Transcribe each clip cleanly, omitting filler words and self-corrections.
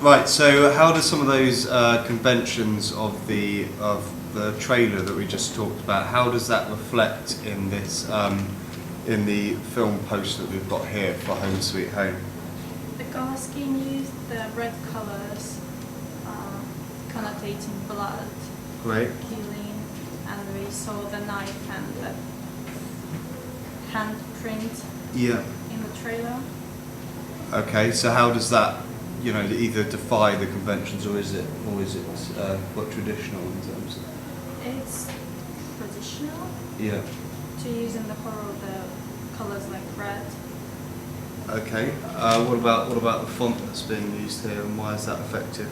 Right. So, how do some of those conventions of the trailer that we just talked about? How does that reflect in this in the film poster that we've got here for Home Sweet Home? The color scheme used, the red colors, connotating blood, Great. healing, and we saw the knife and the handprint Yeah. in the trailer. Okay. So, how does that, either defy the conventions, or is it quite traditional in terms of? It's traditional Yeah. to use in the horror the colors like red. Okay. What about the font that's being used here, and why is that effective?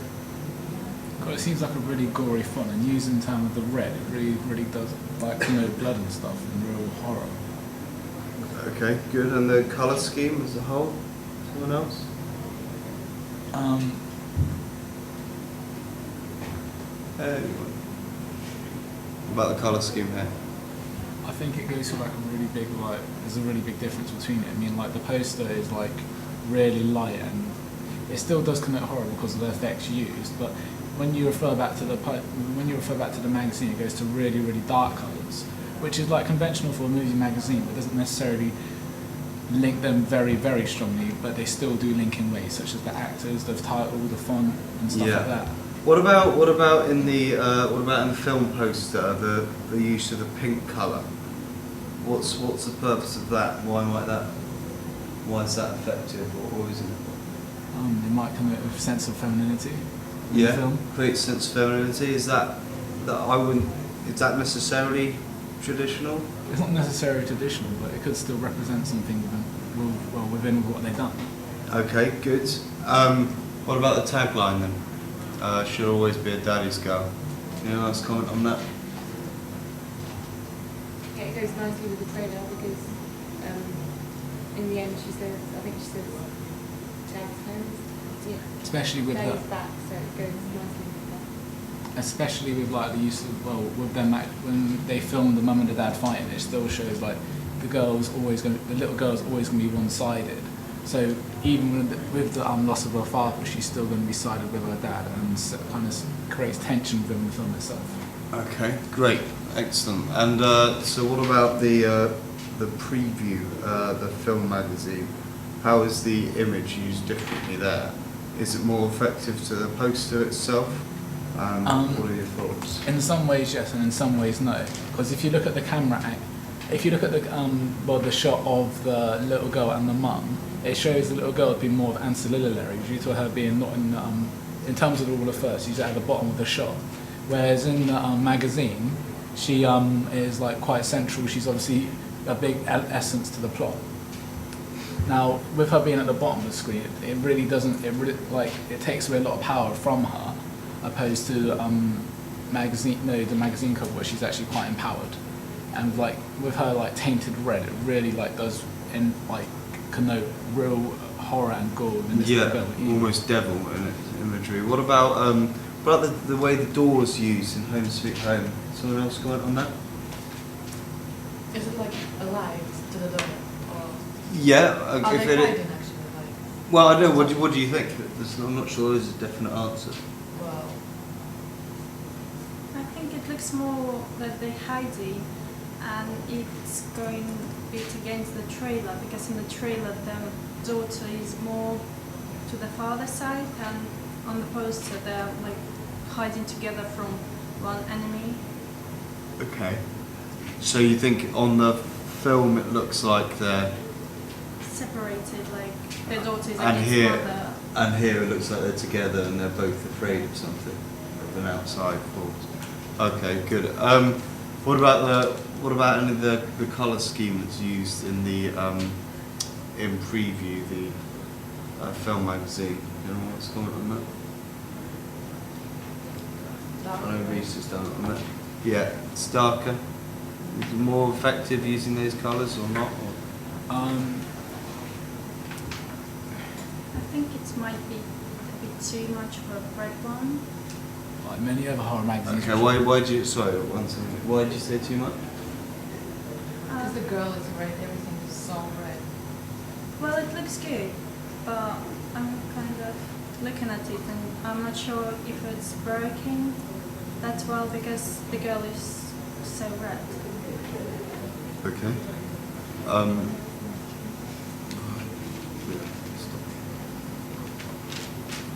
God, it seems like a really gory font, and used in terms of the red, it really does like blood and stuff and real horror. Okay. Good. And the color scheme as a whole. Someone else? Anyone? What about the color scheme here? I think it goes for like a really big there's a really big difference between it. I mean, like the poster is like really light, and it still does connote horror because of the effects used. But when you refer back to the magazine, it goes to really dark colours, which is like conventional for a movie magazine, but doesn't necessarily link them very strongly. But they still do link in ways such as the actors, the title, the font, and stuff like that. What about in the film poster, the use of the pink colour? What's the purpose of that? Why is that effective, or isn't it? It might connote a sense of femininity in the film. Create a sense of femininity. Is that necessarily traditional? It's not necessarily traditional, but it could still represent something within what they've done. Okay, good. What about the tagline then? She'll always be a daddy's girl. Anyone else comment on that? Yeah, it goes nicely with the trailer because in the end she says, Dad's home. Yeah. Especially with Daddy's back, so it goes nicely with that. especially with like the use of with them when they film the mum and the dad fighting, it still shows like the little girl's always going to be one-sided. So even with the loss of her father, she's still going to be sided with her dad, and kind of creates tension within the film itself. Okay, great, excellent. And so, what about the preview, the film magazine? How is the image used differently there? Is it more effective to the poster itself? What are your thoughts? In some ways, yes, and in some ways, no. Because if you look at the the shot of the little girl and the mum, it shows the little girl being more of ancillary due to her being not in terms of the rule of first. She's at the bottom of the shot, whereas in the magazine, she is like quite central. She's obviously a big essence to the plot. Now, with her being at the bottom of the screen, it really doesn't. It takes away a lot of power from her, opposed to the magazine cover where she's actually quite empowered. And like with her like tainted red, it really like does connote real horror and gore in this film. Almost devil in its imagery. What about the way the door's used in Home Sweet Home? Someone else comment on that? Is it like alive to the door? Or Yeah. are they hiding actually? Well, I don't know. What do you think? I'm not sure there's a definite answer. Well, I think it looks more that they're hiding, and it's going a bit against the trailer, because in the trailer the daughter is more to the father side, and on the poster they're like hiding together from one enemy. Okay. So you think on the film it looks like they're Separated, like the daughter is And against here- mother. and here it looks like they're together and they're both afraid of something, of an outside force. Okay, good. What about any of the colour scheme that's used in the in preview, the film magazine? Anyone wants to comment on that? I know Reese has done it on that. Yeah, it's darker. Is it more effective using those colours or not? I think it might be a bit too much for a red one. Like many other horror magazines. Okay, why do you, sorry, one second. Why did you say too much? because the girl is red, everything is so red. Well, it looks good, but I'm kind of looking at it, and I'm not sure if it's working that well because the girl is so red. Okay.